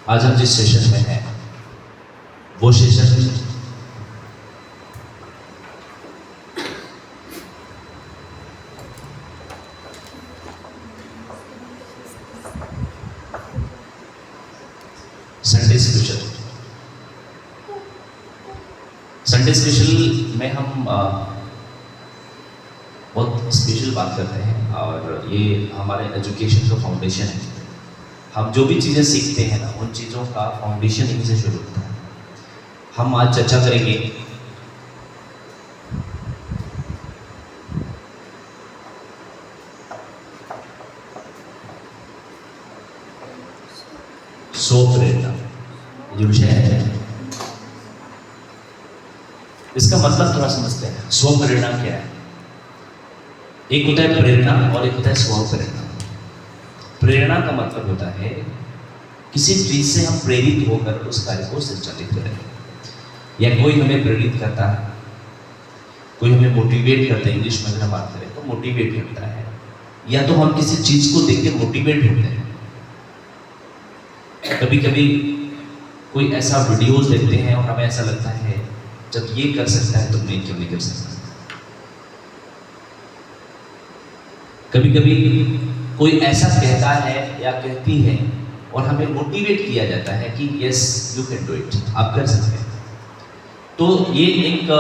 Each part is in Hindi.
आज हम जिस सेशन में हैं वो सेशन संडे स्पेशल में हम बहुत स्पेशल बात करते हैं और ये हमारे एजुकेशन का फाउंडेशन है। हम जो भी चीज़ें सीखते हैं ना, उन चीज़ों का फाउंडेशन यहीं से शुरू होता है। हम आज चर्चा करेंगे स्व प्रेरणा, जो विषय है इसका मतलब थोड़ा समझते हैं। स्व प्रेरणा क्या है? एक होता है प्रेरणा और एक होता है स्व प्रेरणा। प्रेरणा का मतलब होता है किसी चीज से हम प्रेरित होकर उस कार्य को संचालित करें, या कोई हमें प्रेरित करता है, कोई हमें मोटिवेट करता है। इंग्लिश में अगर हम बात करें तो मोटिवेट करता है, या तो हम किसी चीज को देख के मोटिवेट होते हैं। कभी कभी कोई ऐसा वीडियोस देखते हैं और हमें ऐसा लगता है जब ये कर सकता है तो मैं क्यों नहीं कर सकता। कभी कभी कोई ऐसा कहता है या कहती है और हमें मोटिवेट किया जाता है कि yes you can do it, आप कर सकते हैं। तो ये एक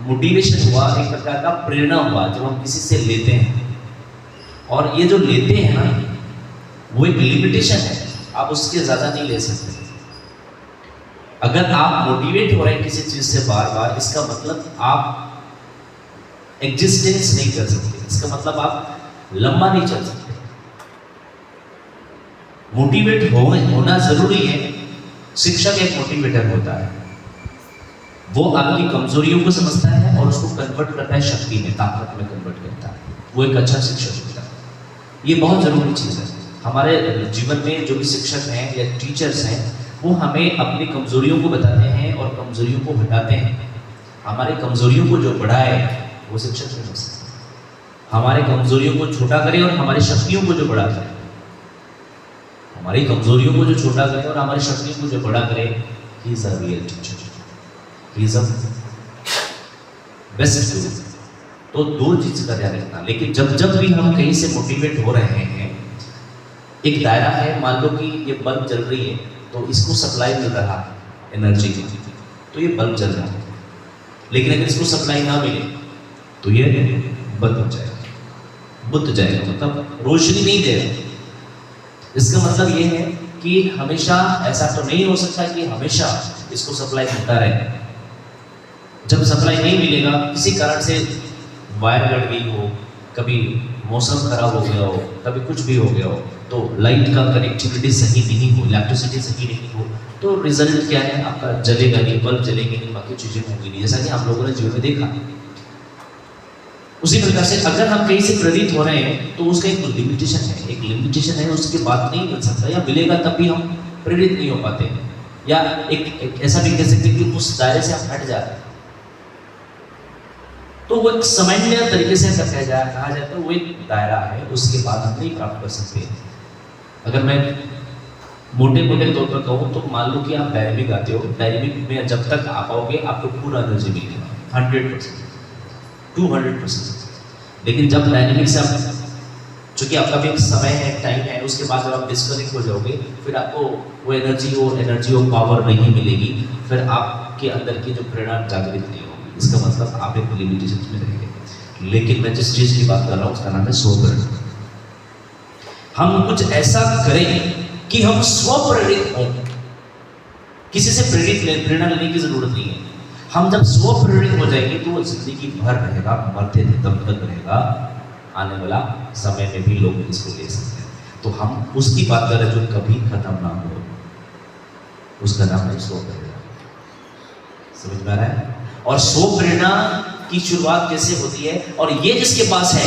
मोटिवेशन हुआ, एक प्रकार का प्रेरणा हुआ जब हम किसी से लेते हैं। और ये जो लेते हैं ना, वो एक लिमिटेशन है, आप उसके ज्यादा नहीं ले सकते। अगर आप मोटिवेट हो रहे हैं किसी चीज से बार बार, इसका मतलब आप एग्जिस्टेंस नहीं कर सकते, इसका मतलब आप लंबा नहीं चल सकते। मोटिवेट होना जरूरी है। शिक्षक एक मोटिवेटर होता है, वो आपकी कमजोरियों को समझता है और उसको कन्वर्ट करता है शक्ति में, ताकत में कन्वर्ट करता है। वो एक अच्छा शिक्षक होता है। ये बहुत जरूरी चीज है हमारे जीवन में। जो भी शिक्षक हैं या टीचर्स हैं, वो हमें अपनी कमजोरियों को बताते हैं और कमजोरियों को हटाते हैं। हमारे कमजोरियों को जो बढ़ाए वो शिक्षक नहीं हो सकता। हमारे कमजोरियों को छोटा करे और हमारी शक्तियों को जो बड़ा करे, हमारी कमजोरियों को जो छोटा करे और हमारी शक्तियों को जो बड़ा करे, he is a real teacher, he is a best गुरु। तो दो चीज का ध्यान रखना। लेकिन जब जब भी हम कहीं से मोटिवेट हो रहे हैं, एक दायरा है। मान लो कि ये बल्ब जल रही है तो इसको सप्लाई मिल रहा है एनर्जी की, तो ये बल्ब जल रहा है। लेकिन अगर इसको सप्लाई ना मिले तो ये बंद हो जाएगा, बुझ जाएगा, मतलब रोशनी नहीं देगा। इसका मतलब ये है कि हमेशा ऐसा तो नहीं हो सकता कि हमेशा इसको सप्लाई मिलता रहे। जब सप्लाई नहीं मिलेगा, किसी कारण से वायर गड़ गई हो, कभी मौसम खराब हो गया हो, कभी कुछ भी हो गया हो, तो लाइट का कनेक्टिविटी सही नहीं हो, इलेक्ट्रिसिटी सही नहीं हो, तो रिजल्ट क्या है? आपका जलेगा नहीं, बल्ब जलेगी नहीं, बाकी चीजें होंगी नहीं, जैसा कि हम लोगों ने जीवन में देखा। उसी प्रकार से अगर हम कहीं से प्रेरित हो रहे हैं तो उसका एक लिमिटेशन है, एक लिमिटेशन है, उसके बाद नहीं मिल सकता, या मिलेगा तब भी हम प्रेरित नहीं हो पाते, या एक ऐसा भी कह सकते कि उस दायरे से हम हट जाते हैं। तो वो एक सामान्य तरीके से कहा जाता है वो एक दायरा है, उसके बाद हम नहीं प्राप्त कर सकते। अगर मैं मोटे मोटे तौर पर कहूँ तो मान लो कि आप डायनेमिक आते हो, डायनेमिक में जब तक आ पाओगे आपको पूरा एनर्जी मिलेगा 100%, 200%। लेकिन जब डायनेमिक से आप, चूंकि आपका भी एक समय है, टाइम है, उसके बाद जब आप डिस्कनेक्ट हो जाओगे, फिर आपको वो एनर्जी और पावर नहीं मिलेगी, फिर आपके अंदर की जो प्रेरणा जागृत नहीं होगी। इसका मतलब आप एक लिमिटेशन में रहेंगे। लेकिन मैं जिस चीज की बात कर रहा हूँ उसका नाम है स्व प्रेरणा। हम कुछ ऐसा करें कि हम स्व प्रेरित हों, किसी से प्रेरणा लेने की जरूरत नहीं है। हम जब स्व प्रेरित हो जाएंगे तो वो जिंदगी भर रहेगा, मरते दम तक रहेगा, आने वाला समय में भी लोग इसको ले सकते हैं। तो हम उसकी बात कर रहे हैं जो कभी खत्म ना हो, उसका नाम है स्व प्रेरणा। समझ में आ रहा है? और स्व प्रेरणा की शुरुआत कैसे होती है? और ये जिसके पास है,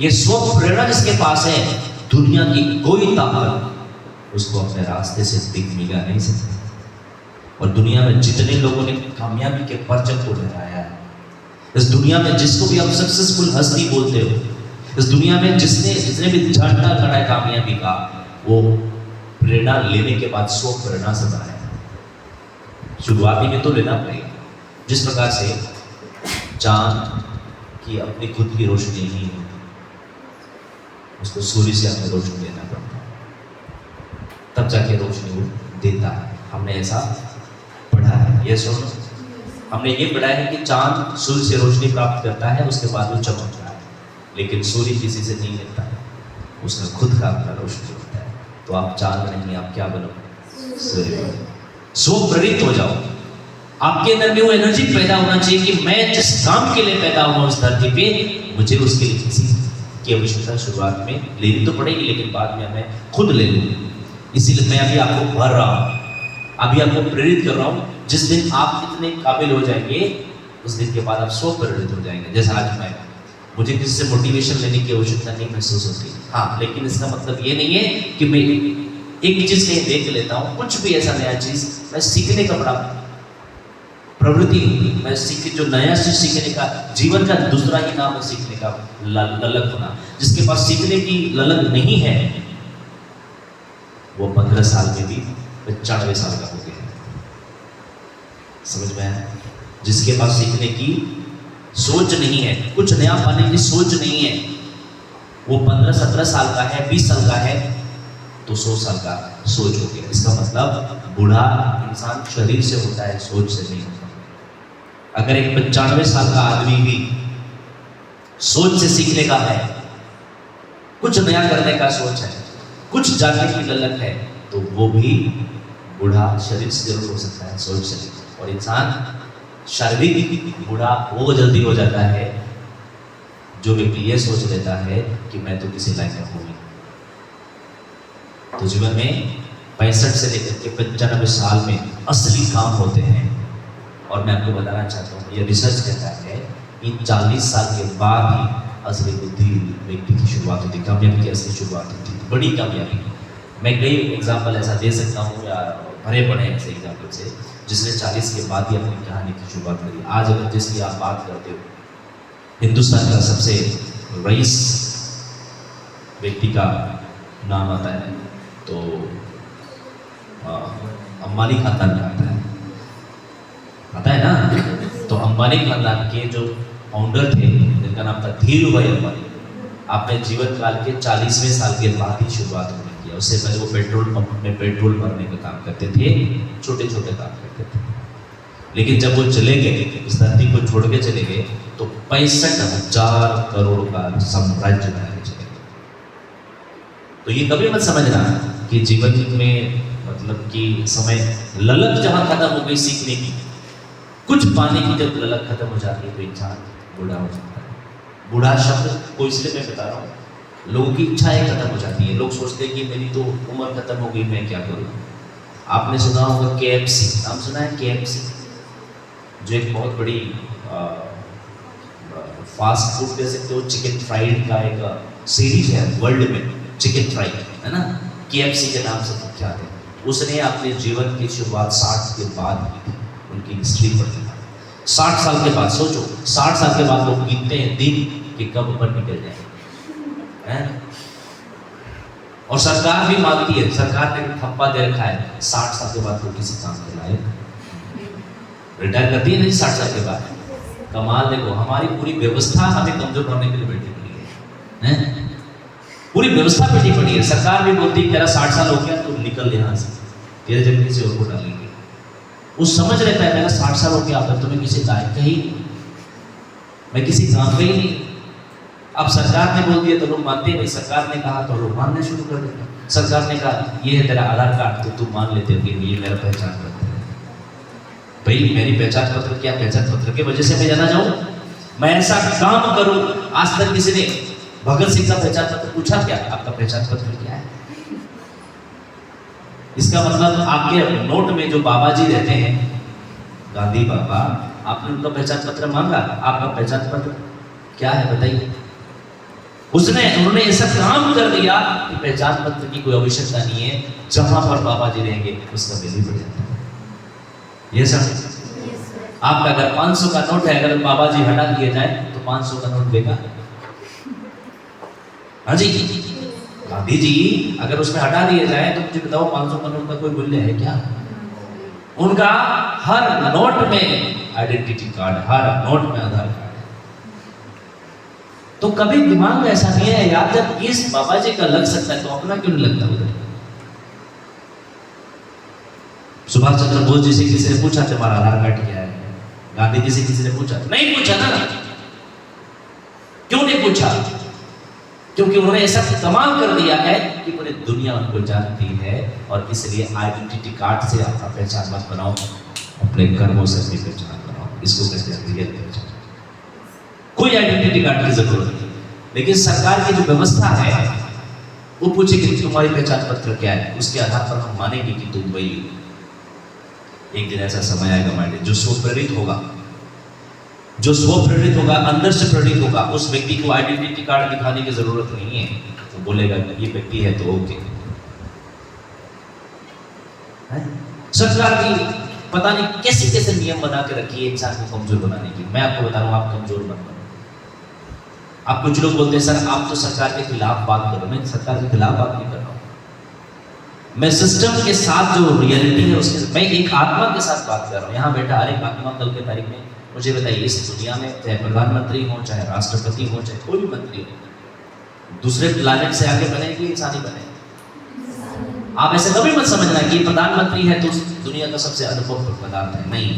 ये स्व प्रेरणा जिसके पास है, दुनिया की कोई ताकत उसको अपने रास्ते से दिखा नहीं सकती। और दुनिया में जितने लोगों ने कामयाबी के परचम को लहराया है, इस दुनिया में जिसको भी आप सक्सेसफुल हस्ती बोलते हो, इस दुनिया में जितने भी झंडा खड़ा है कामयाबी का, वो प्रेरणा लेने के बाद स्व प्रेरणा से बनाया। शुरुआती में तो लेना पड़ेगा। जिस प्रकार से चांद की अपनी खुद की रोशनी नहीं होती, उसको सूर्य से हमें रोशनी लेना पड़ता है, तब जाके रोशनी वो देता है। हमने ऐसा पढ़ा है, ये सुनो, हमने ये पढ़ा है कि चांद सूर्य से रोशनी प्राप्त करता है, उसके बाद वो चमकता है, लेकिन सूर्य किसी से नहीं लेता है, उसका खुद का अपना रोशनी होता है। तो आप चांद नहीं, आप क्या बनो? सूर्य बनो। स्व प्रेरित हो जाओ। आपके अंदर में वो एनर्जी पैदा होना चाहिए कि मैं जिस काम के लिए पैदा हुआ उस धरती पे, मुझे उसके लिए किसी की आवश्यकता शुरुआत में लेनी तो पड़ेगी, लेकिन बाद में मैं खुद ले लूँ। इसीलिए मैं अभी आपको भर रहा हूँ, अभी आपको प्रेरित कर रहा हूँ। जिस दिन आप इतने काबिल हो जाएंगे, उस दिन के बाद आप स्व प्रेरित हो जाएंगे। जैसे आज मुझे किसी से मोटिवेशन लेने की आवश्यकता नहीं महसूस होती, हाँ, लेकिन इसका मतलब ये नहीं है कि मैं एक चीज कहीं देख लेता हूँ, कुछ भी ऐसा नया चीज मैं सीखने का बड़ा प्रवृत्ति, मैं जो नया चीज सीखने का, जीवन का दूसरा ही नाम है सीखने का ललक होना। जिसके पास सीखने की ललक नहीं है, वो 15 साल में भी 95 साल का हो गया। समझ में आया? जिसके पास सीखने की सोच नहीं है, कुछ नया पाने की सोच नहीं है, वो 15-17 साल का है, 20 साल का है, तो 100 साल का सोच हो गया। इसका मतलब बूढ़ा इंसान शरीर से होता है, सोच से नहीं होता। अगर एक 95 साल का आदमी भी सोच से सीखने का है, कुछ नया करने का सोच है, कुछ जानने की ललक है, तो वो भी बूढ़ा शरीर से जरूर हो सकता है, सोच से नहीं। और इंसान शारीरिक बूढ़ा वो जल्दी हो जाता है जो व्यक्ति ये सोच लेता है कि मैं तो किसी लायक हूँ। तो जीवन में 65 से लेकर के 95 साल में असली काम होते हैं। और मैं आपको बताना चाहता हूँ, ये रिसर्च कहता है कि 40 साल के बाद ही असली बुद्धि व्यक्ति की शुरुआत होती है, कामयाबी की असली शुरुआत होती है, बड़ी कामयाबी। मैं कई एग्जाम्पल ऐसा दे सकता हूँ, या भरे पड़े ऐसे एग्जाम्पल से, जिसने 40 के बाद ही अपनी कहानी की शुरुआत करी। आज अगर जिसकी आप बात करते हो, हिंदुस्तान का सबसे रईस व्यक्ति का नाम आता है तो अंबानी खानदान का आता है ना। तो अंबानी खानदान के जो फाउंडर थे, जिनका नाम था धीरू भाई अंबानी, आपने जीवन काल के 40वें साल के बाद ही शुरुआत होने किया। उससे पहले वो पेट्रोल पंप में पेट्रोल भरने का काम करते थे, छोटे छोटे काम करते थे। लेकिन जब वो चले गए, इस धरती को छोड़ के चले गए, तो 65,000 करोड़ का साम्राज्य बना के चले गए। तो ये कभी मत समझना कि जीवन में मतलब कि समय ललक जहाँ खत्म हो गई सीखने की, कुछ पाने की जब ललक खत्म हो जाती है, तो इंसान बूढ़ा हो जाता है। बूढ़ा शब्द को इसलिए मैं बता रहा हूँ, लोगों की इच्छाएं खत्म हो जाती है। लोग सोचते हैं कि मेरी तो उम्र खत्म हो गई, मैं क्या करूँ। आपने सुना होगा KFC, नाम सुना है? KFC जो एक बहुत बड़ी फास्ट फूड कह सकते हो, चिकन फ्राइड का एक सीरीज है वर्ल्ड में, चिकन फ्राई है ना, KFC के नाम से प्रख्यात है। उसने अपने जीवन की शुरुआत 60 के बाद की थी। उनकी हिस्ट्री पढ़ी, 60 साल के बाद, सोचो 60 साल के बाद लोग गिनते हैं दिन कि कब ऊपर निकल जाए। और सरकार भी मांगती है, सरकार ने थप्पा दे रखा है, 60 साल के बाद लोग किसी काम के लायक रिटायर करती है नहीं 60 साल के बाद। कमाल देखो, हमारी पूरी व्यवस्था हमें कमजोर करने के लिए बैठी पड़ी है, पूरी व्यवस्था बैठी पड़ी है। सरकार भी बोलती है तेरा 60 साल हो गया, तू निकल यहाँ से, तेरे जगह किसी और को डालेंगे। वो समझ रहता है मेरा 60 साल हो गया, अब तो मैं किसी लायक का ही नहीं, मैं किसी काम का ही नहीं। अब सरकार ने बोल दिया तो लोग मानते हैं, भाई सरकार ने कहा तो लोग मानना शुरू कर देते। सरकार ने कहा ये है तेरा आधार कार्ड, तो तू मान लेते हो कि ये मेरा पहचान पत्र है। भाई मेरी पहचान पत्र क्या, पहचान पत्र की वजह से मैं जाना जाऊँ? मैं ऐसा काम करूँ, आज तक किसी ने भगत सिंह का पहचान पत्र पूछा क्या? आपका पहचान पत्र क्या है? इसका मतलब आपके नोट में जो बाबा जी रहते हैं, गांधी बाबा, आपने उनका पहचान पत्र मांगा? आपका पहचान पत्र क्या है बताइए? उन्होंने ऐसा काम कर दिया कि पहचान पत्र की कोई आवश्यकता नहीं है। जहां पर बाबा जी रहेंगे उसका वैल्यू बढ़ जाता है। ये सब आपका अगर 500 का नोट है, अगर बाबा जी हटा दिए जाए तो 500 का नोट बेकार। हाँ जी, गांधी जी अगर उसमें हटा दिए जाए तो मुझे बताओ 500 करोड़ का कोई मूल्य है क्या? उनका हर नोट में आइडेंटिटी कार्ड, हर नोट में आधार कार्ड। तो कभी दिमाग में ऐसा नहीं है यार, जब इस बाबा जी का लग सकता है तो अपना क्यों नहीं लगता उधर? सुभाष चंद्र बोस जी से किसी ने पूछा तुम्हारा आधार कार्ड क्या है? गांधी जी से किसी ने पूछा? नहीं पूछा ना। क्यों नहीं पूछा? क्योंकि उन्होंने ऐसा कमाल कर दिया है कि पूरी दुनिया उनको जानती है। और इसलिए आइडेंटिटी कार्ड से अपना पहचान मत बनाओ, अपने कर्मों से अपनी पहचान बनाओ। इसको कहते हैं रियल पहचान। कोई आइडेंटिटी कार्ड की जरूरत नहीं। लेकिन सरकार की जो व्यवस्था है वो पूछे कि तुम्हारी पहचान पत्र क्या है, उसके आधार पर हम मानेंगे कि तुम वही। एक दिन ऐसा समय आएगा माइंड जो स्वप्रेरित होगा, जो स्वप्रेरित होगा, अंदर से प्रेरित होगा, उस व्यक्ति को आइडेंटिटी कार्ड दिखाने की जरूरत नहीं है। वो बोलेगा ये व्यक्ति है तो ओके। सरकार की पता नहीं कैसे कैसे नियम बना के रखी है इंसान को कमजोर बनाने की। मैं आपको बता रहा हूं, आप कमजोर मत बनो। आप कुछ लोग बोलते हैं सर आप तो सरकार के खिलाफ बात करो। मैं सरकार के खिलाफ बात नहीं कर रहा हूं, मैं सिस्टम के साथ जो रियलिटी है उसके, मैं एक आत्मा के साथ बात कर रहा हूं। यहाँ बैठा हर एक आत्मा कल के तारीख में मुझे बताइए, इस दुनिया में चाहे प्रधानमंत्री हो, चाहे राष्ट्रपति हो, चाहे कोई भी मंत्री हो, दूसरे प्लानेट से आगे बने कि इंसानी बने? आप ऐसे कभी मत समझना कि प्रधानमंत्री है तो दुनिया का सबसे अनुभव पदार्थ है। नहीं,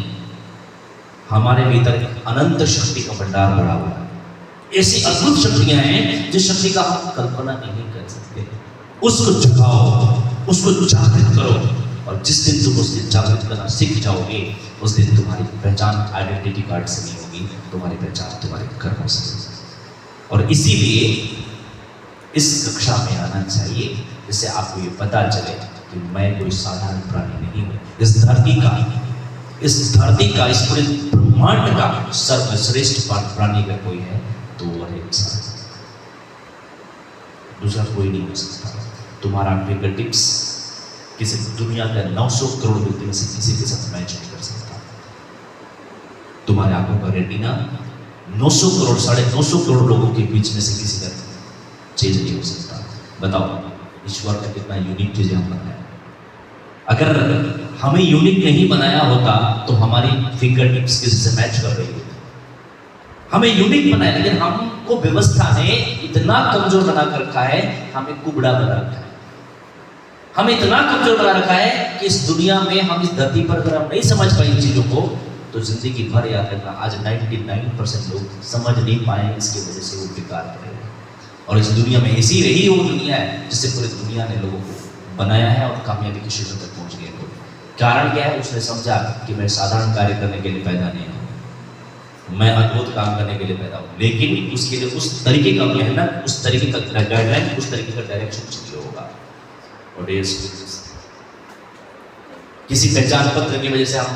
हमारे भीतर अनंत शक्ति का भंडार भरा हुआ है। ऐसी अद्भुत शक्तियां हैं जिस शक्ति का हम कल्पना नहीं कर सकते। उसको जगाओ, उसको जागृत करो, और जिस दिन तुम उस दिन जागृत करना सीख जाओगे उस दिन तुम्हारी पहचान आइडेंटिटी कार्ड से नहीं होगी, तुम्हारी पहचान तुम्हारे कर्मों से होगी। और इसीलिए इस कक्षा में आना चाहिए जिससे आपको ये पता चले कि मैं कोई साधारण प्राणी नहीं हूँ। इस धरती का, इस पूरे ब्रह्मांड का सर्वश्रेष्ठ प्राणी अगर कोई है तो वो है इंसान, दूसरा कोई नहीं हो सकता। तुम्हारा फिंगर टिप्स किसी दुनिया का 900 करोड़ व्यक्ति में से किसी के साथ मैच नहीं कर सकता। तुम्हारे आंखों का रेटिना 900 करोड़, 950 करोड़ लोगों के बीच में से किसी का चेंज नहीं हो सकता। बताओ ईश्वर का कितना यूनिक चीजें हम बनाया। अगर हमें यूनिक नहीं बनाया होता तो हमारी फिंगर टिप्स किसी से मैच कर रही होती। हमें यूनिक बनाया, लेकिन हमको व्यवस्था ने इतना कमजोर बना कर रखा है, हमें कुबड़ा बना रखा है। हमें इतना कमजोर बना रखा है कि इस दुनिया में, हम इस धरती पर अगर हम नहीं समझ पाए इन चीजों को तो जिंदगी भर याद रखना, आज 99% लोग समझ नहीं पाए, इसकी वजह से वो बेकार पड़े। और इस दुनिया में ऐसी रही वो दुनिया है जिससे पूरी दुनिया ने लोगों को बनाया है और कामयाबी की शिखर तक पहुंच गए। कारण क्या है? उसने समझा कि मैं साधारण कार्य करने के लिए पैदा नहीं हूँ, मैं अद्भुत काम करने के लिए पैदा हूँ। लेकिन उसके लिए उस तरीके का मेहनत, उस तरीके का गाइडलाइन, उस तरीके का डायरेक्शन चाहिए होगा। और किसी पहचान पत्र की वजह से हम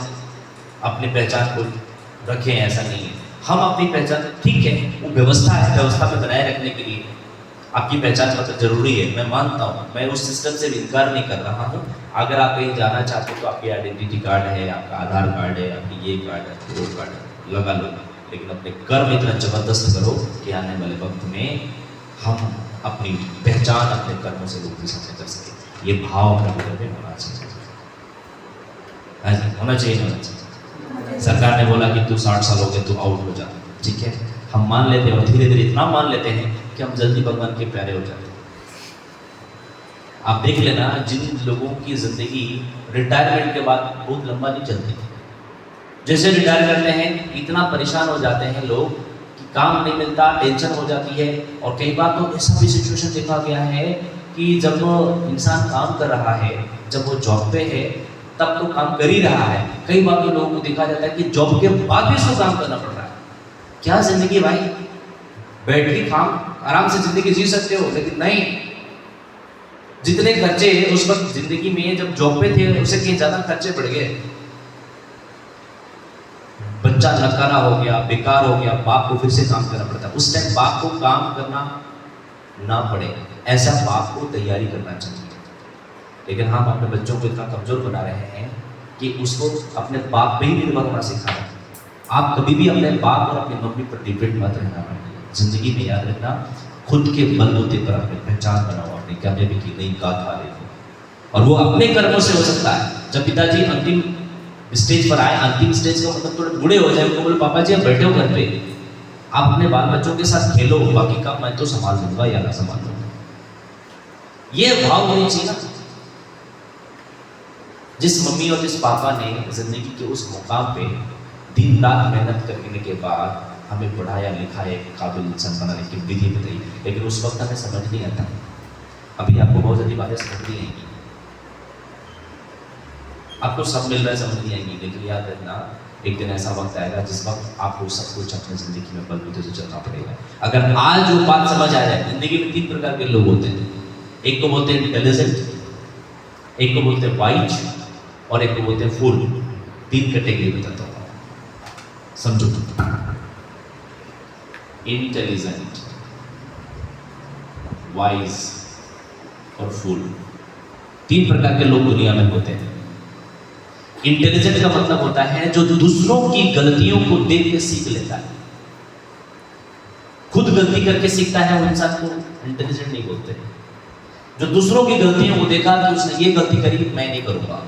अपनी पहचान को रखें, ऐसा नहीं है। हम अपनी पहचान, ठीक है वो व्यवस्था है, व्यवस्था में बनाए रखने के लिए आपकी पहचान पत्र जरूरी है, मैं मानता हूँ, मैं उस सिस्टम से इनकार नहीं कर रहा हूँ। अगर आप कहीं जाना चाहते हो तो आपकी आइडेंटिटी कार्ड है, आपका आधार कार्ड है, आपकी ये कार्ड है, वो कार्ड है, लगा लो। लेकिन अपने कर्म इतना जबरदस्त करो कि आने वाले वक्त में हम अपनी पहचान अपने कर्मों से लोग भी सामने कर सके। ये भाव अपने भीतर में होना चाहिए। होना चाहिए, होना चाहिए। सरकार ने बोला कि तू 60 साल हो गए, तू आउट हो जा, ठीक है, हम मान लेते हैं और धीरे धीरे इतना मान लेते हैं कि हम जल्दी भगवान के प्यारे हो जाते हैं। आप देख लेना, जिन लोगों की जिंदगी रिटायरमेंट के बाद बहुत लंबा नहीं चलती, जैसे रिटायर करते हैं इतना परेशान हो जाते हैं लोग कि काम नहीं मिलता, टेंशन हो जाती है। और कई बार तो ऐसा भी सिचुएशन देखा गया है कि जब इंसान काम कर रहा है, जब वो जॉब पे है तब तो काम कर ही रहा है। कई बार तो लोगों को देखा जाता है कि जॉब के बाद भी उसको काम करना पड़ रहा है। क्या जिंदगी भाई, बैठ के काम आराम से जिंदगी जी सकते हो, लेकिन नहीं, जितने खर्चे उस वक्त जिंदगी में जब जॉब पे थे उससे कहीं ज्यादा खर्चे बढ़ गए। बच्चा नकारा हो गया, बेकार हो गया, बाप को फिर से काम करना पड़ता है। उस टाइम बाप को काम करना ना पड़े, ऐसा बाप को तैयारी करना चाहिए। लेकिन हम अपने बच्चों को इतना कमजोर बना रहे हैं कि उसको अपने बाप पे ही निर्भर होना सिखाना। आप कभी भी अपने बाप और अपनी मम्मी पर डिपेंड मत रहना। जिंदगी में याद रखना, खुद के बलबूते पर अपनी पहचान बनाओ, अपनी नहीं, कामयाबी की नई गाथा लिखो। और वो अपने कर्मों से हो सकता है। जब पिताजी अंतिम स्टेज पर आए, अंतिम स्टेज का मतलब थोड़े बूढ़े हो जाए, उनको बोले पापा जी आप बैठे हो घर पे, आप अपने बाल बच्चों के साथ खेलो, बाकी काम मैं तो संभाल लूंगा या ना संभाल लूंगा। ये भाव होनी चाहिए ना। जिस मम्मी और जिस पापा ने जिंदगी के उस मुकाम पे दिन रात मेहनत करने के बाद हमें पढ़ाया लिखाया, काबिल इंसान बनाने की विधि बताई, लेकिन उस वक्त हमें समझ नहीं आता। अभी आपको बहुत सारी बातें समझ नहीं आएंगी, आपको सब मिल रहा है समझ नहीं आएंगी, लेकिन याद रखना एक दिन ऐसा वक्त आएगा जिस वक्त आपको सब कुछ अपनी जिंदगी में बलबूते से चलना पड़ेगा। अगर आज वो बात समझ आ जाए, जिंदगी में 3 प्रकार के लोग होते हैं। एक को बोलते हैं इंटेलिजेंट, एक को बोलते हैं वाइज, और एक को बोलते हैं फूल। 3 कैटेगरी बताता हूँ, समझो। इंटेलिजेंट, वाइज और फूल, 3 प्रकार के लोग दुनिया में होते हैं। इंटेलिजेंट का मतलब होता है जो दूसरों की गलतियों को देख के सीख लेता है। खुद गलती करके सीखता है वो इंसान को इंटेलिजेंट नहीं बोलते। जो दूसरों की गलतियों को देखा कि उसने ये गलती करी, मैं नहीं करूंगा,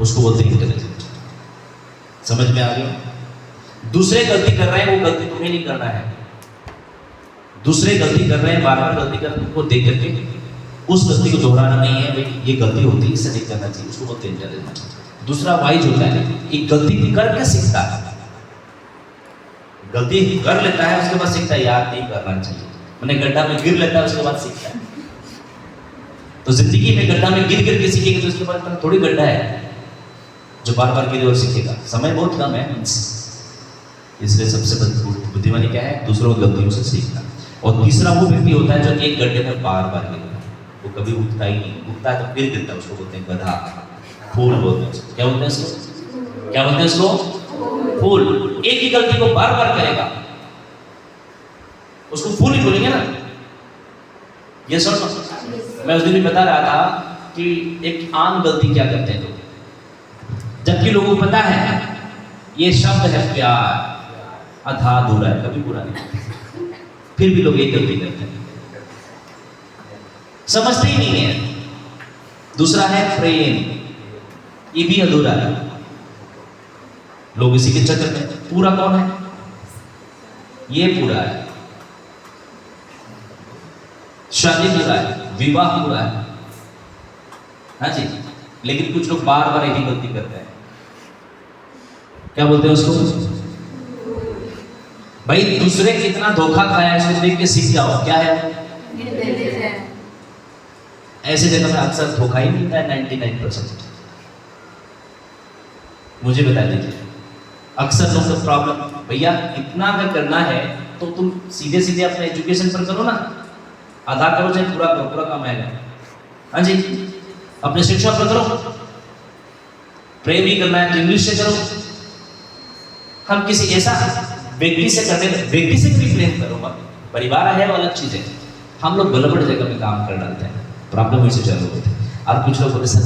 उसको बोलते हैं इंटेलिजेंट। समझ में आ गया? दूसरे गलती कर रहे हैं, वो गलती तुम्हें नहीं करना है। दूसरे गलती कर रहे हैं, बार बार गलती कर रहे हैं, उनको देख करके उस गलती को दोहराना नहीं है, भाई ये गलती होती है, इसे नहीं करना चाहिए, उसको बोलते हैं इंटेलिजेंट। दूसरा वाइज होता है, एक गलती करके सीखता है। गलती कर लेता है, उसके बाद सीखता है यार नहीं करना चाहिए, मैंने गड्ढा में गिर लेता है, उसके बाद सीखता है। तो जिंदगी में गड्ढा में गिर गिर के सीखेगा, तो उसके बाद थोड़ी गड्ढा है जो बार बार गिरे और सीखेगा। समय बहुत कम है, इसलिए सबसे बुद्धिमानी क्या है? दूसरों की गलतियों से सीखना। और तीसरा वो व्यक्ति होता है जो एक गड्ढे में बार बार गिरता है, वो कभी उठता ही नहीं, उठता है तो फिर गिरता है, उसको बोलते हैं गधा। फूल बोलते हैं उसको। क्या बोलते हैं इसको? क्या बोलते हैं इसको? फूल। एक ही गलती को बार बार करेगा, उसको फूल ही बोलेंगे ना। ये सुनो, मैं उस दिन भी बता रहा था कि एक आम गलती क्या करते हैं लोग, जबकि लोगों को पता है ये शब्द है प्यार, आधा अधूरा है, कभी पूरा नहीं, फिर भी लोग एक गलती करते हैं, समझते ही नहीं है। दूसरा है प्रेम, ये भी अधूरा है। लोग इसी के चक्कर में, पूरा कौन है? ये पूरा है। शादी पूरा है, विवाह पूरा है, हाँ जी, लेकिन कुछ लोग बार बार यही गलती करते हैं। क्या बोलते हैं उसको? भाई दूसरे कितना धोखा खाया है, इसको देख के सीख जाओ। क्या है? ऐसे जगह में अक्सर धोखा ही मिलता है 99%। मुझे बता दीजिए, अक्सर लोग का प्रॉब्लम, भैया इतना अगर करना है तो तुम सीधे सीधे अपने एजुकेशन पर करो ना, आधा करो चाहे पूरा करो, पूरा काम आएगा। हाँ जी, अपने शिक्षा पर करो। प्रेम ही करना है तो इंग्लिश से करो। हम किसी ऐसा व्यक्ति से करने, व्यक्ति से भी प्रेम करो मत, परिवार है वो अलग चीज है। हम लोग गलत जगह में काम कर डालते हैं, प्रॉब्लम वैसे चालू होती है। और कुछ लोग बोले सर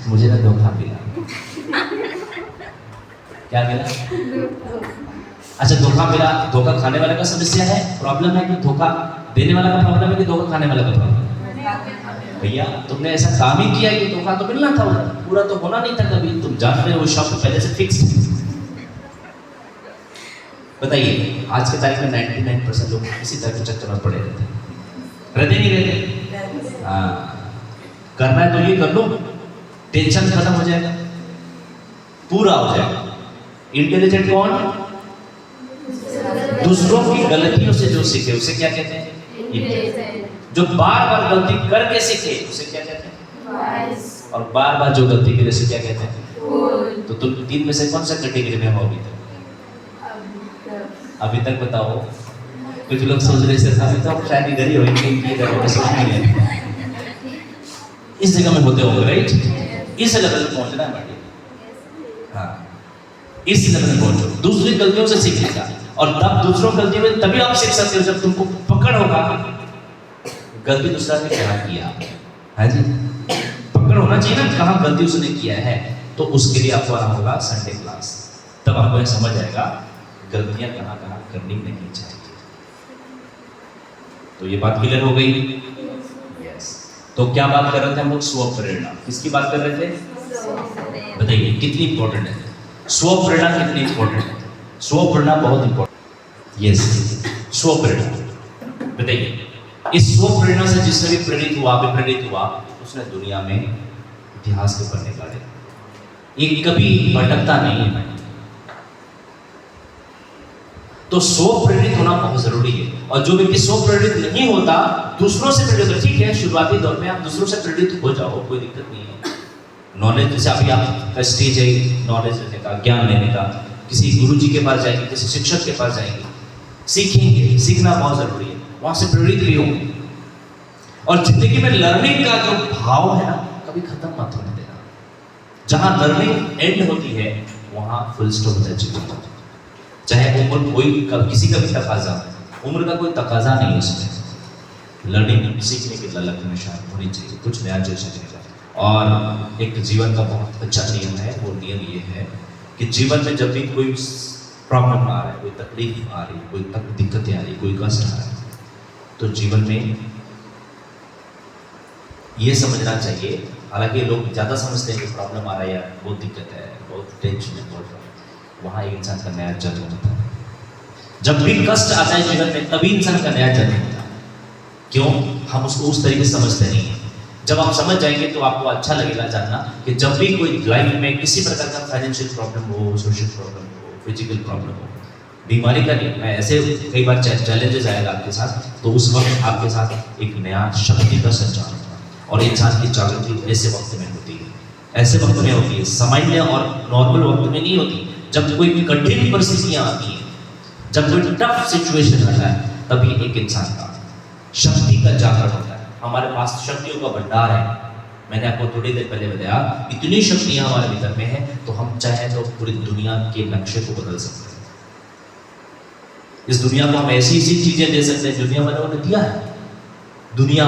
मुझे ना धोखा मिला। क्या मिला? अच्छा धोखा मिला, धोखा खाने वाले का समस्या है, प्रॉब्लम है कि धोखा देने वाला का प्रॉब्लम है कि धोखा खाने वाला का प्रॉब्लम? भैया तुमने ऐसा काम ही किया कि धोखा तो मिलना था, पूरा तो होना नहीं था कभी। तुम जान रहे हो वो शब्द पहले से फिक्स। बताइए आज के तारीख में 99% लोग इसी तरह के चक्कर में पड़े रहते नहीं रहते? हाँ, करना है तो ये कर लो, टेंशन खत्म हो जाएगा, पूरा हो जाएगा। इंटेलिजेंट कौन? दूसरों की गलतियों से जो सीखे उसे क्या कहते हैं? इंटेलिजेंट। जो बार बार गलती करके सीखे उसे क्या कहते हैं? और बार बार जो गलती करे उसे क्या कहते हैं? तो तुम 3 में से कौन सा कैटेगरी में हो अभी तक? अभी तक बताओ। कुछ लोग सोच रहे थे अभी तो शायद इधर ही होंगे, इस जगह में होते होंगे, राइट? इस लेवल पे पहुंचना है भाई। हाँ, इस लेवल में पहुंचो, दूसरी गलतियों से सीखने का। और तब दूसरों गलतियों में तभी आप सीख सकते हो जब तुमको पकड़ होगा गलती दूसरा ने क्या किया। हाँ जी, पकड़ होना चाहिए ना, कहाँ गलती उसने किया है। तो उसके लिए आपको आना होगा संडे क्लास, तब आपको यह समझ आएगा गलतियां कहाँ कहाँ करनी नहीं चाहिए। तो ये बात क्लियर हो गई? यस। तो क्या बात कर रहे थे हम लोग? स्वप्रेरणा। किसकी बात कर रहे थे? बताइए कितनी इंपॉर्टेंट है स्वप्रेरणा, कितनी इंपॉर्टेंट है? स्वप्रेरणा बहुत इंपॉर्टेंट। यस, स्वप्रेरणा। बताइए इस स्वप्रेरणा से जिसने भी प्रेरित हुआ, विप्रेरित हुआ, उसने दुनिया में इतिहास के पन्ने गाड़े। ये कभी भटकता नहीं है। तो स्व प्रेरित होना बहुत जरूरी है। और जो व्यक्ति स्व प्रेरित नहीं होता, दूसरों से प्रेरित होता, ठीक है शुरुआती दौर में आप दूसरों से प्रेरित हो जाओ, कोई दिक्कत नहीं है। नॉलेज जैसे अभी आपका स्टेज है नॉलेज लेने का, ज्ञान लेने का, किसी गुरु जी के पास जाएंगे, किसी शिक्षक के पास जाएंगे, सीखेंगे, सीखना बहुत जरूरी है, वहां से प्रेरित भी होंगे। और जिंदगी में लर्निंग का जो भाव है ना, कभी खत्म मत होने देना। जहां लर्निंग एंड होती है वहां फुल स्टॉप होता है। चाहे उम्र कोई किसी का भी तकाजा, उम्र का कोई तकाजा नहीं है उसमें। लर्निंग सीखने की ललक हमेशा होनी चाहिए, कुछ नया चीज सीखने का। और एक जीवन का बहुत अच्छा नियम है, वो नियम ये है कि जीवन में जब भी कोई प्रॉब्लम आ रहा है, कोई तकलीफ आ रही है, कोई दिक्कतें आ रही है, कोई कष्ट आ रहा है, तो जीवन में ये समझना चाहिए, हालांकि लोग ज़्यादा समझते हैं कि प्रॉब्लम आ रहा है या बहुत दिक्कत है, बहुत टेंशन है, बहुत वहाँ एक इंसान का नया जन्म होता है। जब भी कष्ट आता है जीवन में, तभी इंसान का नया जन्म होता है। क्यों? हम उसको उस तरीके से समझते नहीं है। जब आप समझ जाएंगे तो आपको अच्छा लगेगा जानना कि जब भी कोई लाइफ में किसी प्रकार का फाइनेंशियल प्रॉब्लम हो, सोशल प्रॉब्लम हो, फिजिकल प्रॉब्लम हो, बीमारी का नहीं, मैं ऐसे कई बार चैलेंजेस आएगा आपके साथ, तो उस वक्त आपके साथ एक नया शक्ति का संचार होता है। और इंसान की जागृति ऐसे वक्त में होती है, ऐसे वक्त में होती है, सामान्य और नॉर्मल वक्त में नहीं होती। जब कोई कठिन परिस्थितियां आती हैं, जब कोई टफ सिचुएशन आता है, तभी एक इंसान का शक्ति का जागरण होता है। हमारे पास शक्तियों का भंडार है। मैंने आपको थोड़ी देर पहले बताया, इतनी शक्तियां हमारे भीतर में है, तो हम चाहे तो पूरी दुनिया के नक्शे को बदल सकते हैं। इस दुनिया को हम ऐसी ऐसी चीजें दे सकते हैं, दुनिया वालों ने दिया है। दुनिया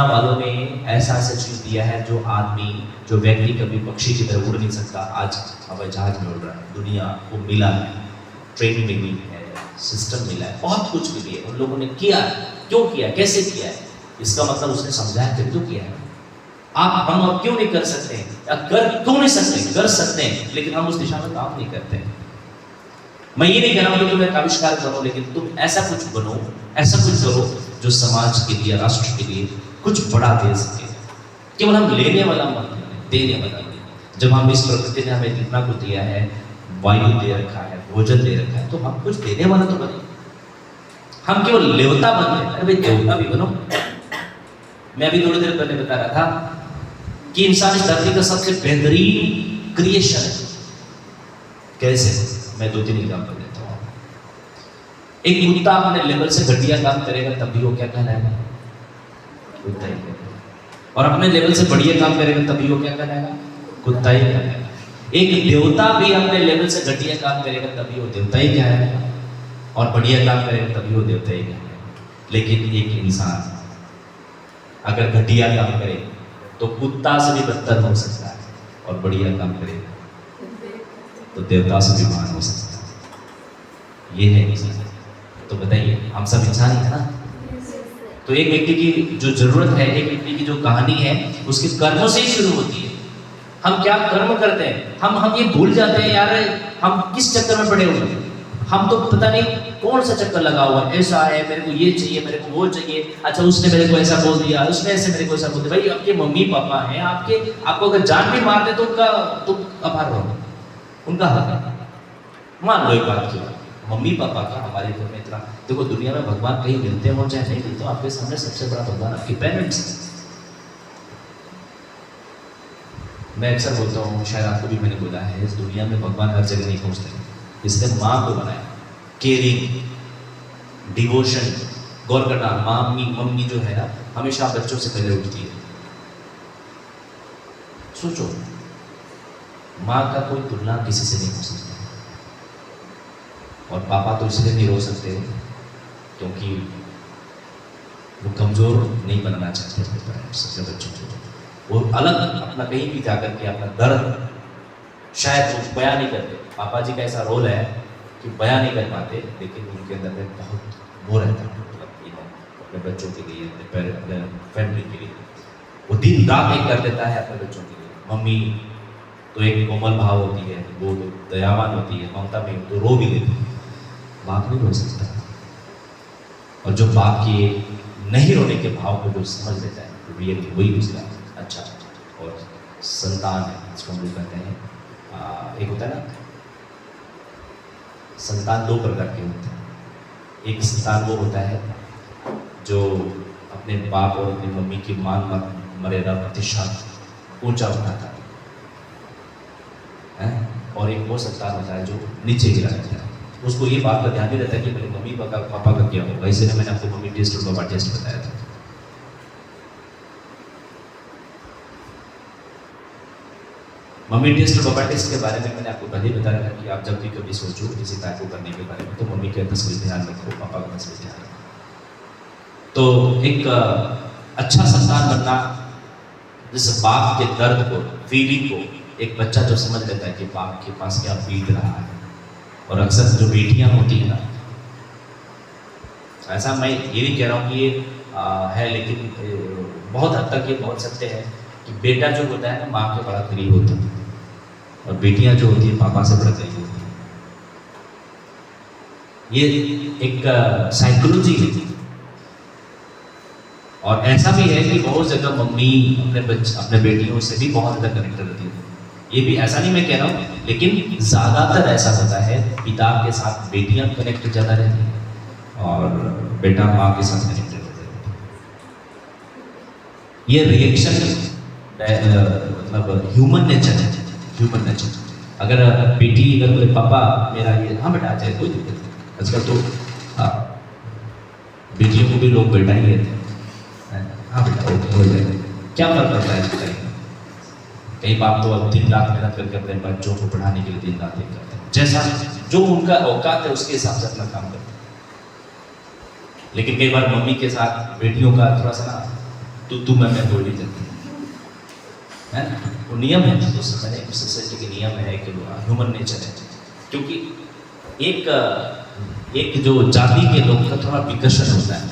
वालों ने ऐसा ऐसा चीज दिया है जो आदमी, जो व्यक्ति कभी पक्षी की तरह उड़ नहीं सकता, आज हवाई जहाज में उड़ रहा है। दुनिया को मिला है, ट्रेन मिली है, सिस्टम मिला है, बहुत कुछ मिली है। उन लोगों ने किया है, क्यों किया, कैसे किया है, इसका मतलब उसने समझाया तभी तो किया है। हम अब क्यों नहीं कर सकते, या कर क्यों नहीं सकते, कर सकते हैं, लेकिन हम उस दिशा में काम नहीं करते। मैं ये नहीं कह रहा हूं कि तुम एक आविष्कार करो, लेकिन तुम ऐसा कुछ बनो, ऐसा कुछ करो जो समाज के लिए, राष्ट्र के लिए कुछ बड़ा दे सके। केवल हम लेने वाला मत बने, देने वाला बने। जब हम इस प्रकृति ने हमें इतना कुछ दिया है, वायु दे रखा है, भोजन दे रखा है, तो हम कुछ देने वाला तो बने। हम केवल देवता बन रहे हैं। अरे भाई देवता भी बनो। मैं अभी थोड़ी देर पहले बता रहा था कि इंसान इस धरती का सबसे बेहतरीन क्रिएशन है। कैसे? मैं 2-3 एग्जाम्पल देता हूँ। एक कुत्ता अपने लेवल से घटिया काम करेगा तब भी वो क्या कहलाएगा? कुत्ता ही कहलाएगा। और अपने लेवल से बढ़िया काम करेगा तब भी वो क्या कहलाएगा? कुत्ता ही कहलाएगा। एक देवता भी अपने लेवल से घटिया काम करेगा तभी वो देवता ही कहलाएगा, और बढ़िया काम करेगा तभी वो देवता ही कहलाएगा। लेकिन एक इंसान अगर घटिया काम करे तो कुत्ता से भी बदतर हो सकता है, और बढ़िया काम करेगा तो देवता से भी महान हो सकता है। ये है इंसान। तो बताइए, हम सब इंसान ही है ना? तो एक व्यक्ति की जो जरूरत है, एक व्यक्ति की जो कहानी है, उसके कर्मों से ही शुरू होती है। हम क्या कर्म करते हैं, हम ये भूल जाते हैं यार, हम किस चक्कर में पड़े हुए हैं। हम तो पता नहीं कौन सा चक्कर लगा हुआ है, ऐसा है, मेरे को ये चाहिए, मेरे को वो चाहिए, अच्छा उसने मेरे को ऐसा बोल दिया, उसने ऐसे मेरे को ऐसा बोल दिया। भाई आपके मम्मी पापा हैं, आपको अगर जान भी मार दे तो उनका तुम आभार रहो, उनका हक है। मान लो एक बात की, मम्मी पापा का हमारे घर में इतना, देखो दुनिया में भगवान कहीं मिलते हो चाहे नहीं मिलते हो, आपके सामने सबसे बड़ा भगवान आपके पेरेंट्स हैं। मैं अक्सर बोलता हूँ, शायद आपको भी मैंने बोला है, इस दुनिया में भगवान हर जगह नहीं पहुँचते, इसने माँ को बनाया। केयरिंग, डिवोशन, गौर करना। मम्मी जो है ना, हमेशा बच्चों से पहले उठती है। सोचो, माँ का कोई तुलना किसी से नहीं हो सकता। और पापा तो इसलिए नहीं रो सकते क्योंकि वो कमजोर नहीं बनना चाहते अपने पेरेंट्स से, बच्चों को। वो अलग अपना कहीं भी जाकर के अपना दर्द शायद वो बयां नहीं करते। पापा जी का ऐसा रोल है कि बयां नहीं कर पाते, लेकिन उनके अंदर में बहुत वो रहता है, मतलब अपने बच्चों के लिए, अपने फैमिली के लिए। वो दिन रात एक कर देता है अपने बच्चों के लिए। मम्मी तो एक कोमल भाव होती है, वो तो दयावान होती है, ममता में तो रो भी लेती है, बाप नहीं रो सकता। और जो बाप के नहीं रोने के भाव को जो समझ लेता है रियली वही उसका अच्छा और संतान है, इसको हम लोग कहते हैं। एक होता है ना, संतान दो प्रकार के होते हैं। एक संतान वो होता है जो अपने बाप और अपनी मम्मी की मान मर्यादा प्रतिष्ठा ऊंचा उठाता है, और एक वो संतान होता है जो नीचे गिरा रहता है। उसको ये बात का ध्यान नहीं रहता कि मेरे मम्मी पापा का क्या होगा। इसलिए मैंने आपको मम्मी टेस्ट और पापा टेस्ट बताया था। मम्मी टेस्ट और पापा टेस्ट के बारे में मैंने आपको पहले बताया था कि आप जब भी कभी सोचो किसी कार्य को करने के बारे में तो मम्मी का 10 ध्यान रखो, पापा का 10 ध्यान रखो। तो एक अच्छा संतान बनना, जिस बाप के दर्द को, फीलिंग को एक बच्चा जो समझ लेता है कि बाप के पास क्या बीत रहा है। और अक्सर जो बेटियां होती हैं ना, ऐसा मैं ये नहीं कह रहा हूँ कि ये है, लेकिन बहुत हद तक ये बहुत सत्य है कि बेटा जो होता है ना माँ के बड़ा करीब होता है, और बेटियां जो होती है पापा से बड़ा करीब होती है। ये एक साइकोलॉजी है। और ऐसा भी है कि बहुत जगह मम्मी अपने बेटियों से भी बहुत ज़्यादा कनेक्टेड रहती है। ये भी ऐसा नहीं मैं कह रहा हूँ, लेकिन ज़्यादातर ऐसा होता है पिता के साथ बेटियां कनेक्टेड ज़्यादा रहती हैं और बेटा माँ के साथ कनेक्टेड रहता है। ये रिएक्शन मतलब ह्यूमन नेचर है, ह्यूमन नेचर। अगर बेटी अगर बोले पापा मेरा ये, हाँ बेटा आ जाए, कोई दिक्कत नहीं। आजकल तो बेटियों को भी लोग बेटा ही लेते हैं, हाँ बेटा हो जाएगा, क्या फर्क पड़ता है इसका। कई बाप तो अब दिन रात मेहनत करके अपने बच्चों को पढ़ाने के लिए दिन रात एक करते हैं, जैसा जो उनका औकात है उसके हिसाब से अपना काम करते हैं। लेकिन कई बार मम्मी के साथ बेटियों का थोड़ा सा ना तू मैं बोल नहीं जाती है, वो नियम है, तो मैंने सोसाइटी के नियम है कि ह्यूमन नेचर है। क्योंकि एक जो जाति के लोग का थोड़ा विकर्षण होता है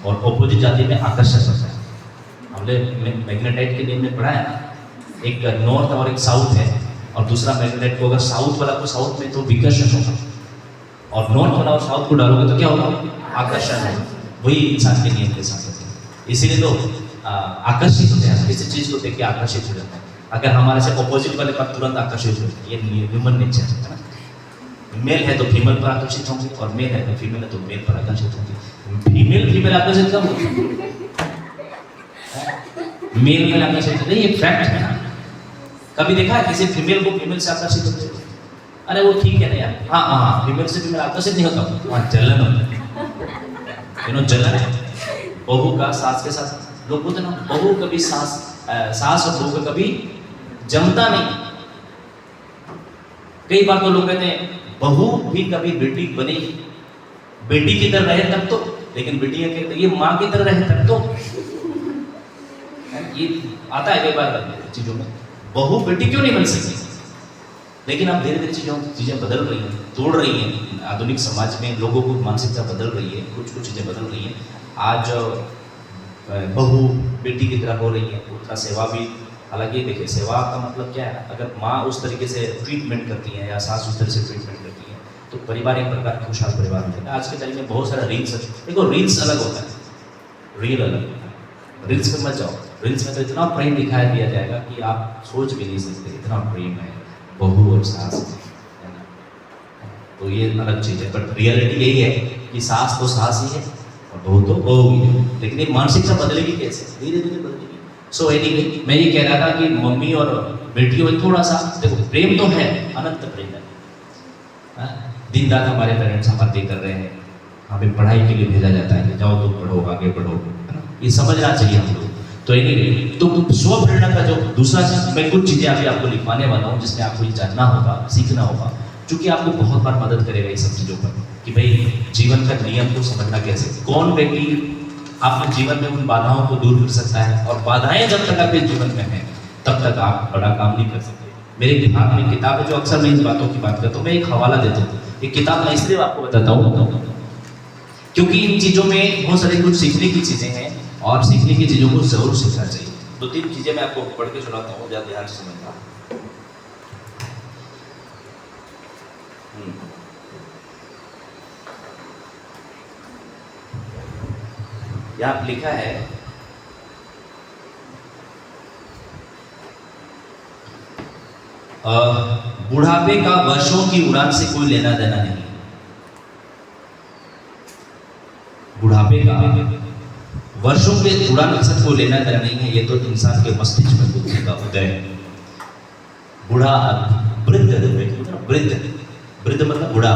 और अपोजिट जाति में आकर्षण होता है। हमने मैग्नेटाइट के नियम में पढ़ा है ना, एक नॉर्थ और एक साउथ है, और दूसरा मैग्नेटाइट को अगर साउथ वाला को साउथ में तो विकर्षण होगा, और नॉर्थ वाला और साउथ को डालोगे तो क्या होगा, आकर्षण होगा। वही इंसान के नियम के साथ होते हैं। इसीलिए तो आकर्षित होते हैं, किसी चीज को देख के आकर्षित हो जाते हैं। अगर हमारे से अपोजिट वाले पर तुरंत आकर्षित होते हैं, ये ह्यूमन नेचर है ना। मेल है तो फीमेल पर आकर्षित होंगे, और मेल है तो फीमेल है तो मेल पर आकर्षित होंगे। फीमेल आकर्षित कब होगी, मेल में आकर्षित नहीं, ये फैक्ट है ना। कभी देखा है किसी फीमेल को फीमेल से आकर्षित होते हैं? अरे वो ठीक है ना यार, हाँ फीमेल से फीमेल आकर्षित नहीं होता, वहाँ जलन होता है, जलन है। बहू का सास के साथ लोग बोलते ना, बहू कभी सास और बहू का कभी जमता नहीं। कई बार तो लोग कहते हैं बहू भी कभी बेटी बनी, बेटी की तरह रहे तब तो, लेकिन बेटियां कहते हैं ये माँ की तरह रहे तब तो। ये आता है कई बार चीजों में, बहू बेटी क्यों नहीं बन सकती। लेकिन अब धीरे धीरे चीजें बदल रही हैं, तोड़ रही हैं। आधुनिक समाज में लोगों को मानसिकता बदल रही है, कुछ चीजें बदल रही हैं। आज बहू बेटी की तरह हो रही है, उतना सेवा भी। हालांकि देखिए सेवा का मतलब क्या है, अगर माँ उस तरीके से ट्रीटमेंट करती है या सास उस तरह से ट्रीटमेंट करती है तो परिवार एक प्रकार का खुशहाल परिवार हो जाता है। आज के टाइम में बहुत सारा रील्स, देखो रील्स अलग होता है, रील अलग होता है। रील्स में मत जाओ, रील्स में तो इतना प्रेम दिखाई दिया जाएगा कि आप सोच भी नहीं सकते, इतना प्रेम है बहू और सास में, है ना। तो ये अलग चीज़ है, बट रियलिटी यही है कि सास तो सास ही है और बहू तो बहू ही है। लेकिन ये मानसिकता बदलेगी कैसे, धीरे धीरे बदलेगी। सो एनीवे मैं ये कह रहा था कि मम्मी और बेटियों में थोड़ा सा देखो प्रेम तो है, अनंत प्रेम है। दिन रात हमारे पेरेंट्स हमारे कर रहे हैं, हमें पढ़ाई के लिए भेजा जाता है कि जाओ तुम पढ़ो, आगे बढ़ो, है ना। ये समझना चाहिए हम लोग। तो एनीवे तो स्व प्रेरणा का जो दूसरा चीज, मैं कुछ चीजें अभी आपको लिखवाने वाला हूँ जिसमें आपको ये जानना होगा, सीखना होगा, क्योंकि आपको बहुत बार मदद करेगा इस सब चीजों पर कि भाई जीवन का नियम को समझना कैसे, कौन व्यक्ति आपके जीवन में उन बाधाओं को दूर कर सकता है, और बाधाएं जब तक आपके जीवन में है तब तक आप बड़ा काम नहीं कर सकते। मेरे हाथ में किताब है जो अक्सर मैं इन बातों की बात करता हूँ, मैं एक हवाला देता हूँ। ये किताब मैं इसलिए आपको बताता हूँ क्योंकि इन चीजों में बहुत सारी कुछ सीखने की चीजें हैं, और सीखने की चीजों को जरूर सीखना चाहिए। दो तीन चीजें मैं आपको पढ़ के सुनाता हूँ, ज़्यादा ध्यान से समझना। यहाँ लिखा है बुढ़ापे का वर्षों की उड़ान से कोई लेना देना नहीं। बुढ़ापे का वर्षों के उड़ान से कोई लेना देना नहीं है। ये तो इंसान के मस्तिष्क में बुद्धि का उदय है। बुढ़ा वृद्ध, वृद्ध वृद्ध मतलब बुढ़ा।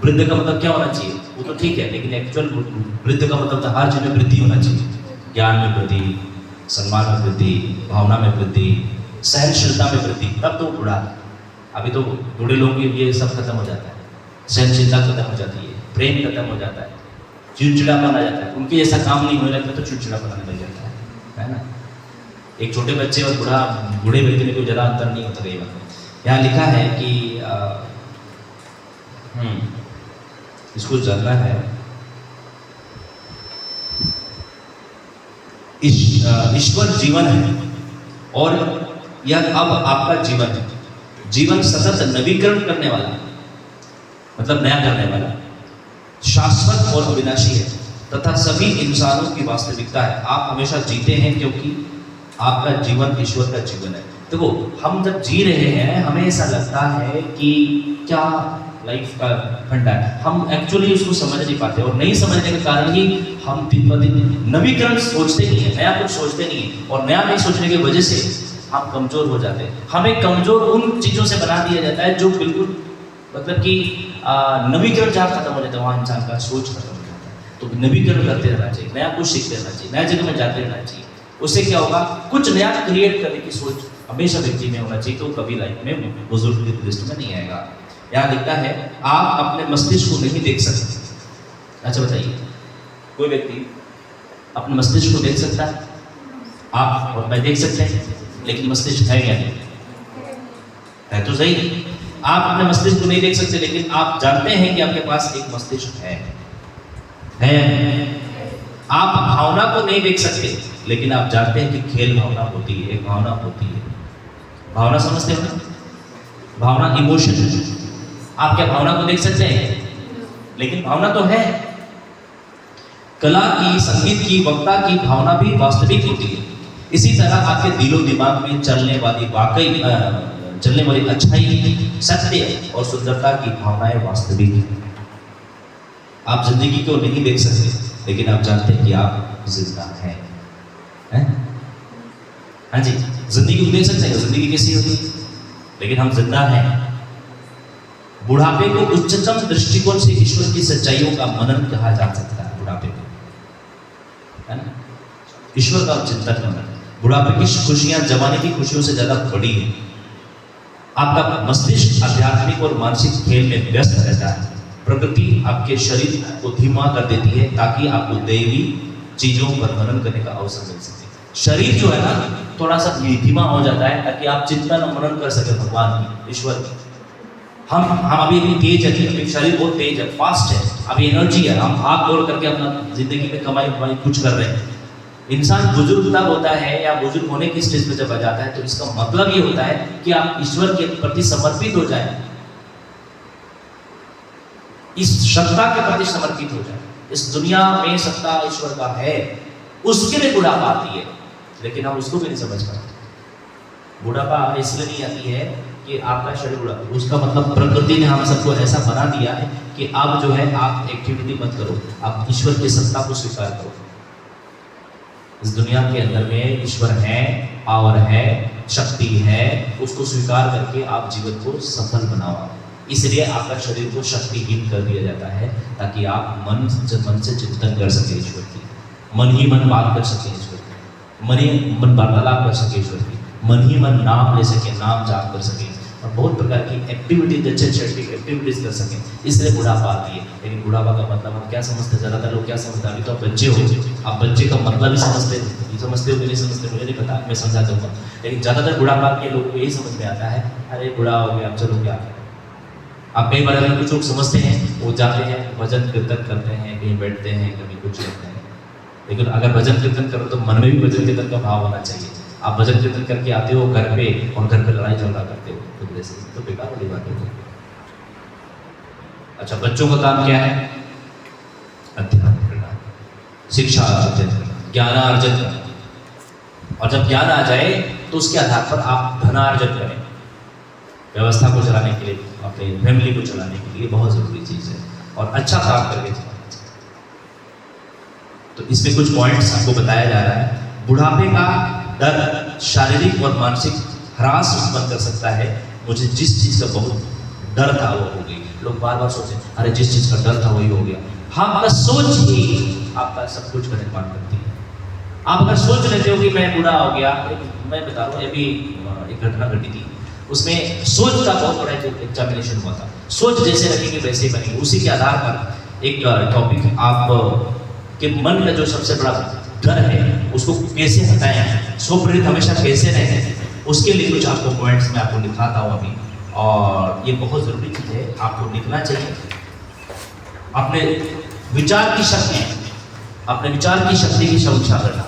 वृद्ध का मतलब क्या होना चाहिए? वो तो ठीक है, लेकिन एक्चुअल वृद्ध का मतलब तो हर चीज में वृद्धि होना चाहिए। ज्ञान में वृद्धि, सम्मान में वृद्धि, भावना में वृद्धि, सहनशीलता में वृद्धि, तब तो बुढ़ा। अभी तो बूढ़े लोगों के ये सब खत्म हो जाता है, सहनशीलता खत्म हो जाती है, प्रेम खत्म हो जाता है, चिड़चिड़ापन आ जाता है। उनके जैसा काम नहीं होने लगता तो चिड़चिड़ापन आने लग जाता है ना। एक छोटे बच्चे और बूढ़े व्यक्ति में कोई ज़्यादा अंतर नहीं होता कई बार। यहाँ लिखा है कि इसको जानना है, ईश्वर जीवन है और यह अब आपका जीवन है। जीवन सतत नवीकरण करने वाला, मतलब नया करने वाला, शाश्वत और अविनाशी है तथा सभी इंसानों की वास्तविकता है। आप हमेशा जीते हैं क्योंकि आपका जीवन ईश्वर का जीवन है। देखो, हम जब जी रहे हैं हमें ऐसा लगता है कि क्या लाइफ का फंडा है, हम एक्चुअली उसको समझ नहीं पाते और नहीं समझने के कारण ही हम दिन ब दिन नवीकरण सोचते नहीं है, नया कुछ सोचते नहीं है और नया नहीं सोचने की वजह से हम कमजोर हो जाते हैं। हमें कमजोर उन चीज़ों से बना दिया जाता है जो बिल्कुल मतलब कि नवीकरण जहाँ खत्म हो जाता है वहाँ इंसान का सोच खत्म हो जाता है। तो नवीकरण करते रहना चाहिए, नया कुछ सीखते रहना चाहिए, नया जगह में जाते रहना चाहिए। उससे क्या होगा, कुछ नया क्रिएट करने की सोच हमेशा व्यक्ति में होना चाहिए, तो कभी लाइफ में बुजुर्ग की लिस्ट में नहीं आएगा। यहाँ लिखता है आप अपने मस्तिष्क को नहीं देख सकते। अच्छा बताइए, कोई व्यक्ति अपने मस्तिष्क को देख सकता है? आप और मैं देख सकते हैं, लेकिन मस्तिष्क है क्या? है तो सही। आप अपने मस्तिष्क को नहीं देख सकते, लेकिन आप जानते हैं कि आपके पास एक मस्तिष्क है। आप भावना को नहीं देख सकते, लेकिन आप जानते हैं कि खेल भावना होती है, एक भावना होती है। भावना समझते हो ना? भावना, इमोशन। आप क्या भावना को देख सकते हैं? लेकिन भावना तो है। कला की, संगीत की, वक्ता की भावना भी वास्तविक होती है। इसी तरह आपके दिलो दिमाग में चलने वाली अच्छाई, सत्य और सुंदरता की भावनाएं वास्तविक है। आप जिंदगी को नहीं देख सकते, लेकिन आप जानते हैं कि आप जिंदा हैं। हाँ जी, जिंदगी को देख सकते हैं, जिंदगी कैसी होती है, लेकिन हम जिंदा हैं। बुढ़ापे को उच्चतम दृष्टिकोण से ईश्वर की सच्चाइयों का मनन कहा जा सकता है। बुढ़ापे को, है ना, ईश्वर का चिंतन करना। बुढ़ापे की खुशियां जवानी की खुशियों से ज्यादा बड़ी है। आपका मस्तिष्क आध्यात्मिक और मानसिक खेल में व्यस्त रहता है। प्रकृति आपके शरीर को धीमा कर देती है ताकि आपको दैवी चीजों पर मनन करने का अवसर मिल सके। शरीर जो है ना, थोड़ा सा धीमा हो जाता है ताकि आप चिंतन और मनन कर सके भगवान की, ईश्वर की। हम अभी तेज है, अभी शरीर बहुत तेज है, फास्ट है, अभी एनर्जी है, हम भाग दौड़ करके अपना जिंदगी में कमाई कुछ कर रहे हैं। इंसान बुजुर्ग तब होता है या बुजुर्ग होने की स्टेज पे जब आ जाता है, तो इसका मतलब ये होता है कि आप ईश्वर के प्रति समर्पित हो जाए, इस सत्ता के प्रति समर्पित हो जाए। इस दुनिया में सत्ता ईश्वर का है, उसके लिए बुढ़ापा आती है, लेकिन हम उसको भी नहीं समझ पाते। बुढ़ापा इसलिए नहीं आती है कि आपका शरीर बुढ़ा, उसका मतलब प्रकृति ने हम सबको ऐसा बना दिया है कि आप जो है आप एक्टिविटी मत करो, आप ईश्वर की सत्ता को स्वीकार करो। इस दुनिया के अंदर में ईश्वर है, पावर है, शक्ति है, उसको स्वीकार करके आप जीवन को सफल बनाओ। इसलिए आपका शरीर को शक्तिहीन कर दिया जाता है ताकि आप मन से चिंतन कर सके ईश्वर की, मन ही मन बात कर सके ईश्वर की, मन ही मन वार्तालाप कर सके ईश्वर की, मन ही मन नाम ले सके, नाम जाप कर सके और बहुत प्रकार की एक्टिविटीज, अच्छी एक्टिविटीज कर सके। इसलिए बुढ़ापा आती है। लेकिन बुढ़ापा का मतलब हम क्या समझते हैं? ज़्यादातर लोग क्या समझते हैं? अभी तो आप बच्चे हो, आप बच्चे का मतलब ही समझते हो कि नहीं समझते, मुझे नहीं पता, मैं समझा दूंगा। लेकिन ज़्यादातर बुढ़ापा के लोग को यही समझ में आता है, अरे बुढ़ा हो गया, चलो क्या। आप कई बार अगर कुछ लोग समझते हैं, वो जाते हैं भजन कीर्तन करते हैं, कहीं बैठते हैं, कभी कुछ करते हैं। लेकिन अगर भजन कीर्तन करो तो मन में भी भजन कीर्तन का भाव होना चाहिए। आप भजन कीर्तन करके आते हो घर पे और घर पे लड़ाई झगड़ा करते हो खुद से, तो बेकार वाली बात है। अच्छा, बच्चों का काम क्या है? अध्ययन करना, शिक्षा अर्जित करना, ज्ञानार्जन करना। और जब ज्ञान आ जाए तो उसके आधार पर आप धनार्जन करें, व्यवस्था को चलाने के लिए, अपने फैमिली को चलाने के लिए बहुत जरूरी चीज है, और अच्छा काम करके चलाना चाहिए। तो इसमें कुछ पॉइंट्स आपको बताया जा रहा है। बुढ़ापे का डर शारीरिक और मानसिक ह्रास उत्पन्न कर सकता है। मुझे जिस चीज का बहुत डर था वो हो गई। लोग बार बार सोचें, अरे जिस चीज का डर था वही हो गया। हाँ, आपका सोच ही आपका सब कुछ का निर्माण करती है। आप अगर सोच लेते हो कि मैं बूढ़ा हो गया, मैं बता रहा हूँ, अभी एक घटना घटी थी, उसमें सोच का बहुत बड़ा एग्जामिनेशन हुआ था। सोच जैसे रखेंगे वैसे ही बनेंगे। उसी के आधार पर एक टॉपिक, आप के मन का जो सबसे बड़ा डर है उसको कैसे हटाएं, स्वप्रेरित हमेशा कैसे रहें, उसके लिए कुछ आपको पॉइंट्स मैं आपको लिखाता हूँ अभी। और ये बहुत जरूरी चीज है, आपको लिखना चाहिए। अपने विचार की शक्ति की समीक्षा करना।